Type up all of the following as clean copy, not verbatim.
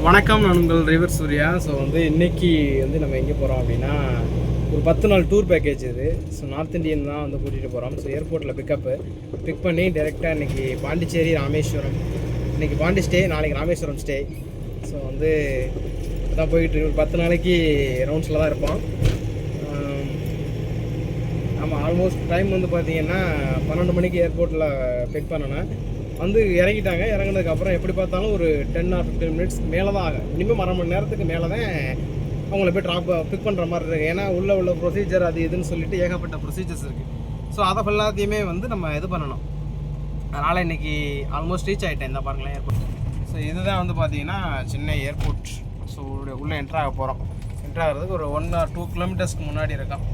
வணக்கம், நான் உங்கள் டிரைவர் சூர்யா. ஸோ இன்றைக்கி நம்ம எங்கே போகிறோம் அப்படின்னா, ஒரு 10 நாள் டூர் பேக்கேஜ் இது. ஸோ நார்த் இந்தியன் தான் கூட்டிகிட்டு போகிறோம். ஸோ ஏர்போர்ட்டில் பிக் பண்ணி டேரெக்டாக இன்றைக்கி பாண்டிச்சேரி, ராமேஸ்வரம். இன்றைக்கி பாண்டி ஸ்டே, நாளைக்கு ராமேஸ்வரம் ஸ்டே. ஸோ அதான் போயிட்டு ஒரு 10 நாளைக்கு ரவுண்ட்ஸில் தான் இருப்போம். ஆமாம், ஆல்மோஸ்ட் டைம் பார்த்திங்கன்னா 12 மணிக்கு ஏர்போர்ட்டில் பிக் பண்ணணும். இறங்கிட்டாங்க. இறங்கினதுக்கப்புறம் எப்படி பார்த்தாலும் ஒரு 10 or 15 மினிட்ஸ் மேலே தான் ஆகும். இனிமேல் 1/2 மணி நேரத்துக்கு மேலே தான் அவங்கள போய் பிக் பண்ணுற மாதிரி இருக்குது. ஏன்னா உள்ள ப்ரொசீஜர் அது இதுன்னு சொல்லிட்டு ஏகப்பட்ட ப்ரொசீஜர்ஸ் இருக்குது. ஸோ அதை எல்லாத்தையுமே நம்ம இது பண்ணணும். அதனால் இன்றைக்கி ஆல்மோஸ்ட் ரீச் ஆகிட்டேன். இந்த பாருங்களேன் ஏர்போர்ட். ஸோ இதுதான் பார்த்தீங்கன்னா சென்னை ஏர்போர்ட். ஸோ உள்ளே என்ட்ராக போகிறோம். என்ட்ராகிறதுக்கு ஒரு 1 or 2 கிலோமீட்டர்ஸ்க்கு முன்னாடி இருக்கோம்.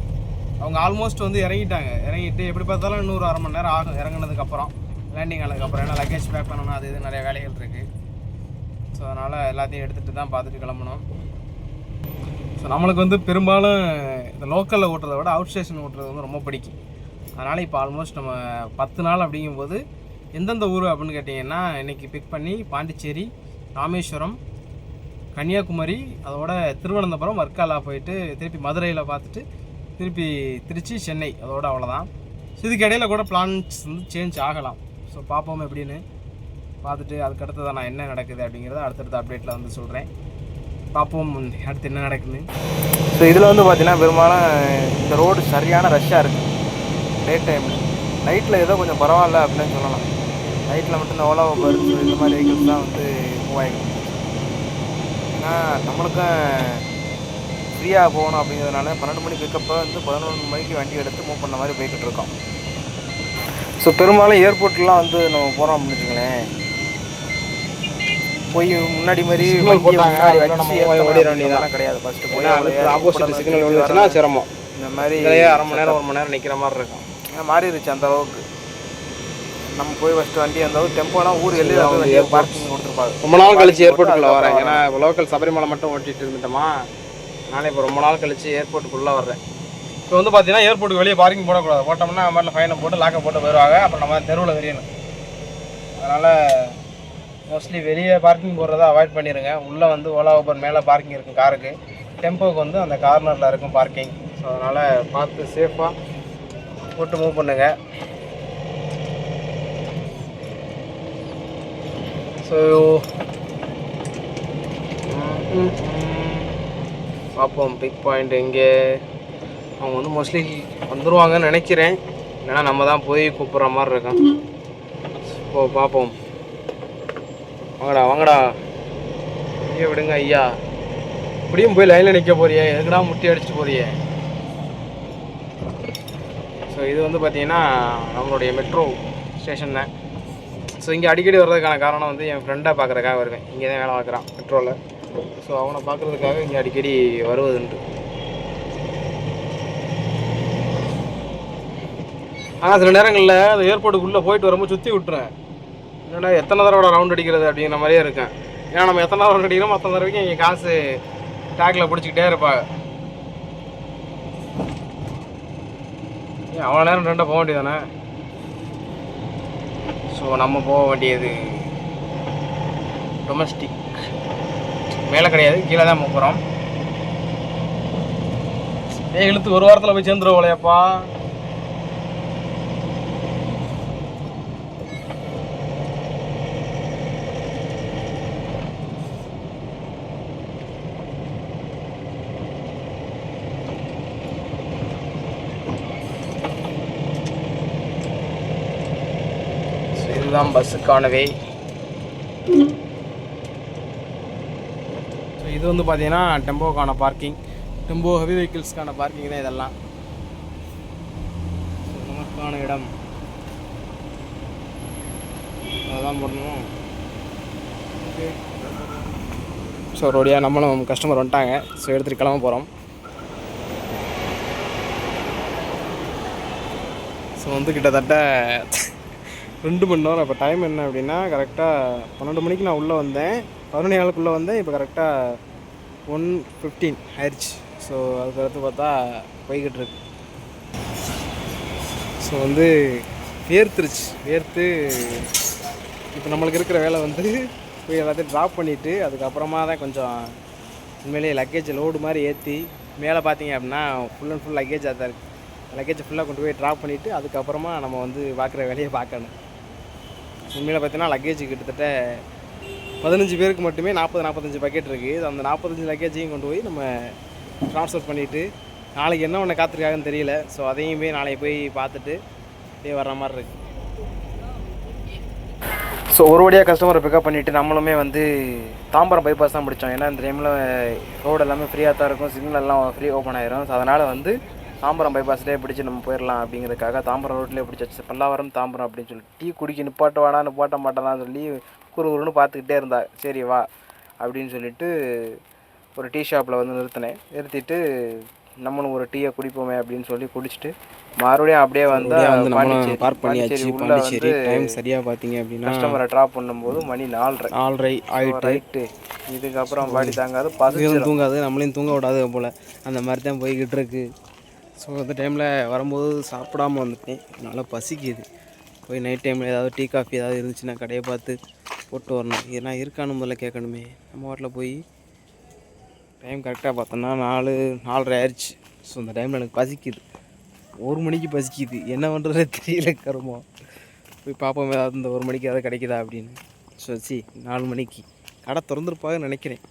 அவங்க ஆல்மோஸ்ட் இறங்கிட்டாங்க. இறங்கிட்டு எப்படி பார்த்தாலும் இன்னொரு 1/2 மணி நேரம் ஆகும் இறங்கினதுக்கப்புறம், லேண்டிங் ஆனதுக்கப்புறம். ஏன்னா லக்கேஜ் பேக் பண்ணணும், அது இது நிறைய வேலைகள் இருக்குது. ஸோ அதனால் எல்லாத்தையும் எடுத்துகிட்டு தான் பார்த்துட்டு கிளம்பணும். ஸோ நம்மளுக்கு பெரும்பாலும் இந்த லோக்கலில் ஓட்டுறதை விட அவுட் ஸ்டேஷன் ஓட்டுறது ரொம்ப பிடிக்கும். அதனால் இப்போ ஆல்மோஸ்ட் நம்ம 10 நாள் அப்படிங்கும்போது எந்தெந்த ஊர் அப்படின்னு கேட்டிங்கன்னா, இன்றைக்கி பிக் பண்ணி பாண்டிச்சேரி, ராமேஸ்வரம், கன்னியாகுமரி, அதோட திருவனந்தபுரம், வர்க்காலா போயிட்டு திருப்பி மதுரையில் பார்த்துட்டு திருப்பி திருச்சி, சென்னை, அதோட அவ்வளோதான். ஸோ இதுக்கு இடையில கூட பிளான்ஸ் சேஞ்ச் ஆகலாம். ஸோ பார்ப்போம் எப்படின்னு பார்த்துட்டு அதுக்கடுத்து தான் நான் என்ன நடக்குது அப்படிங்கிறத அடுத்தடுத்த அப்டேட்டில் சொல்கிறேன். பார்ப்போம் அடுத்து என்ன நடக்குதுன்னு. ஸோ இதில் பார்த்தீங்கன்னா பெரும்பாலும் இந்த ரோடு சரியான ரஷ்ஷாக இருக்குது டே டைமில். நைட்டில் ஏதோ கொஞ்சம் பரவாயில்ல அப்படின்னு சொல்லலாம். நைட்டில் மட்டும் இந்த ஓலா ஊபர் இந்த மாதிரி வெஹிக்கிள்ஸ் தான் மூவ் ஆகிடும். ஏன்னா நம்மளுக்கும் ஃப்ரீயாக போகணும் அப்படிங்கிறதுனால 12 மணி பிக்கப்போ 11 மணிக்கு வண்டி எடுத்து மூவ் பண்ண மாதிரி போய்கிட்டு இருக்கோம். ஸோ பெரும்பாலும் ஏர்போர்ட்லாம் நம்ம போகிறோம் அப்படின்னு வச்சுங்களேன், போய் முன்னாடி மாதிரி கிடையாது. ஃபஸ்ட்டு போய் ஆப்போசிட் சிக்னல் வந்துச்சுன்னா சிரமம். இந்த மாதிரி 1/2 மணி நேரம் 1 மணி நேரம் நிற்கிற மாதிரி இருக்கும். மாறிடுச்சு அந்த அளவுக்கு. நம்ம போய் ஃபஸ்ட்டு வண்டி வந்தாலும் டெம்போனா ஊர் எல்லாம் பார்க்கிங் கொடுத்துருப்பாங்க. ரொம்ப நாள் கழிச்சு ஏர்போர்ட்டுக்குள்ளே வரேன். ஏன்னா இப்போ லோக்கல் சபரிமலை மட்டும் ஓட்டிகிட்டு இருந்துட்டோமா, நானே இப்போ ரொம்ப நாள் கழிச்சு ஏர்போர்ட்டுக்குள்ளே வர்றேன். இப்போ பார்த்தீங்கன்னா ஏர்போர்ட்டுக்கு வெளியே பார்க்கிங் போடக்கூடாது. போட்டோம்னா மாதிரில ஃபைனை போட்டு லாக்கை போட்டு போயிடுவாங்க. அப்புறம் நம்ம தெருவில் வெறியணும். அதனால் மோஸ்ட்லி வெளியே பார்க்கிங் போடுறத அவாய்ட் பண்ணிடுங்க. உள்ளே ஓலா ஊபர் மேலே பார்க்கிங் இருக்கும் காருக்கு. டெம்போவுக்கு அந்த கார்னரில் இருக்கும் பார்க்கிங். ஸோ அதனால் பார்த்து சேஃபாக போட்டு மூவ் பண்ணுங்கள். ஸோ பார்ப்போம் பிக் பாயிண்ட் எங்கே. அவங்க மோஸ்ட்லி வந்துடுவாங்கன்னு நினைக்கிறேன். இல்லைனா நம்ம தான் போய் கூப்பிட்ற மாதிரி இருக்கோம். இப்போ பார்ப்போம். வாங்கடா ஐயா, விடுங்க ஐயா. இப்படியும் போய் லைனில் நிற்க போறியே, எதுக்கடா முட்டி அடிச்சுட்டு போறியே. ஸோ இது பார்த்தீங்கன்னா நம்மளுடைய மெட்ரோ ஸ்டேஷன் தான். ஸோ இங்கே அடிக்கடி வர்றதுக்கான காரணம் என் ஃப்ரெண்டை பார்க்குறதுக்காக வருவேன். இங்கே தான் வேலை பார்க்குறான் மெட்ரோவில். ஸோ அவனை பார்க்குறதுக்காக இங்கே அடிக்கடி வருவதுண்டு. ஆனால் சில நேரங்களில் அந்த ஏர்போர்ட்டுக்குள்ளே போயிட்டு வரும்போது சுற்றி விட்டுறேன். என்னடா எத்தனை தடவை ரவுண்ட் அடிக்கிறது அப்படிங்கிற மாதிரியே இருக்கேன். ஏன்னா நம்ம எத்தனை ரவுண்ட் அடிக்கிறோமோ அத்தனை தடவைக்கும் இங்கே காசு டேக்கில் பிடிச்சிக்கிட்டே இருப்பாங்க. அவ்வளோ நேரம் ரெண்டாக போக வேண்டியதானே. ஸோ நம்ம போக வேண்டியது டொமஸ்டிக். மேலே கிடையாது, கீழே தான் போகிறோம். இழுத்து ஒரு வாரத்தில் போய் சேர்ந்துருவோம் போலையாப்பா. இதுதான் பஸ்ஸுக்கானவே. ஸோ இது பார்த்தீங்கன்னா டெம்போக்கான பார்க்கிங். டெம்போ ஹெவி வெஹிக்கிள்ஸ்க்கான பார்க்கிங் தான் இதெல்லாம். நமக்கான இடம் அதுதான் போடணும். ஓகே. ஸோ ரோடியாக நம்மளும் கஸ்டமர் வந்துட்டாங்க. ஸோ எடுத்துகிட்டு கிளம்ப போகிறோம். ஸோ கிட்டத்தட்ட 2 மணி நேரம். இப்போ டைம் என்ன அப்படின்னா கரெக்டாக 12 மணிக்கு நான் உள்ளே வந்தேன். 11 நாளுக்குள்ளே வந்தேன். இப்போ கரெக்டாக 1:15 ஆயிடுச்சு. ஸோ அதுக்கடுத்து பார்த்தா போய்கிட்டு இருக்கு. ஸோ வேர்த்துருச்சு. வேர்த்து இப்போ நம்மளுக்கு இருக்கிற வேலை போய் எல்லாத்தையும் ட்ராப் பண்ணிவிட்டு அதுக்கப்புறமா தான் கொஞ்சம் உண்மையிலேயே லக்கேஜ் லோடு மாதிரி ஏற்றி மேலே பார்த்தீங்க அப்படின்னா ஃபுல் அண்ட் ஃபுல் லக்கேஜ் தான் இருக்குது. லக்கேஜை ஃபுல்லாக கொண்டு போய் ட்ராப் பண்ணிவிட்டு அதுக்கப்புறமா நம்ம வந்து பார்க்குற வேலையை பார்க்கணும். உண்மையில் பார்த்தீங்கன்னா லக்கேஜ் கிட்டத்தட்ட 15 பேருக்கு மட்டுமே 40-45 பக்கெட் இருக்குது. அந்த 45 லக்கேஜையும் கொண்டு போய் நம்ம ட்ரான்ஸ்ஃபர் பண்ணிவிட்டு நாளைக்கு என்ன ஒன்று காத்திருக்காங்கன்னு தெரியல. ஸோ அதையும் போய் நாளைக்கு போய் பார்த்துட்டு அப்படியே வர்ற மாதிரி இருக்குது. ஸோ ஒரு வழியாக கஸ்டமரை பிக்கப் பண்ணிவிட்டு நம்மளுமே வந்து தாம்பரம் பைபாஸ் தான் முடித்தோம். ஏன்னா இந்த டைமில் ரோடு எல்லாமே ஃப்ரீயாக தான் இருக்கும், சிக்னல் எல்லாம் ஃப்ரீ ஓப்பன் ஆயிரும். ஸோ அதனால் வந்து தாம்பரம் பைபாஸ்லேயே பிடிச்சி நம்ம போயிடலாம் அப்படிங்கிறதுக்காக தாம்பரம் ரோட்லேயே பிடிச்சி பல்லாவரம் தாம்பரம் அப்படின்னு சொல்லி டீ குடிக்க நிப்பாட்ட மாட்டேனான்னு சொல்லி குறுன்னு பார்த்துக்கிட்டே இருந்தா. சரி வா அப்படின்னு சொல்லிட்டு ஒரு டீ ஷாப்பில் வந்து நிறுத்திட்டு நம்மளும் ஒரு டீயை குடிப்போமே அப்படின்னு சொல்லி குடிச்சிட்டு மறுபடியும் அப்படியே வந்து பார்க் பண்ணியாச்சு. பாண்டிச்சேரி டைம் சரியாக பார்த்தீங்க அப்படின்னா கஸ்டமரை ட்ராப் பண்ணும்போது மணி 4:30 ஆகிட்டு. இதுக்கப்புறம் பாடி தாங்காது, பசியும் தூங்காது, நம்மளையும் தூங்க விடாது போல். அந்த மாதிரி தான் போய்கிட்டு இருக்கு. ஸோ அந்த டைமில் வரும்போது சாப்பிடாமல் வந்துட்டேன். நல்லா பசிக்குது. போய் நைட் டைமில் ஏதாவது டீ காஃபி ஏதாவது இருந்துச்சுன்னா கடையை பார்த்து போட்டு வரணும். ஏன்னா இருக்கானு முதல்ல கேட்கணுமே. நம்ம வாட்டில் போய் டைம் கரெக்டாக பார்த்தோன்னா 4:30 ஆயிடுச்சு. ஸோ அந்த டைமில் எனக்கு பசிக்குது. 1 மணிக்கு பசிக்குது. என்ன பண்ணுறது தெரியல. கருமம் போய் பார்ப்போம் ஏதாவது இந்த 1 மணிக்கு ஏதாவது கிடைக்குதா அப்படின்னு. ஸோ 4 மணிக்கு கடை திறந்துருப்பாங்கன்னு நினைக்கிறேன்.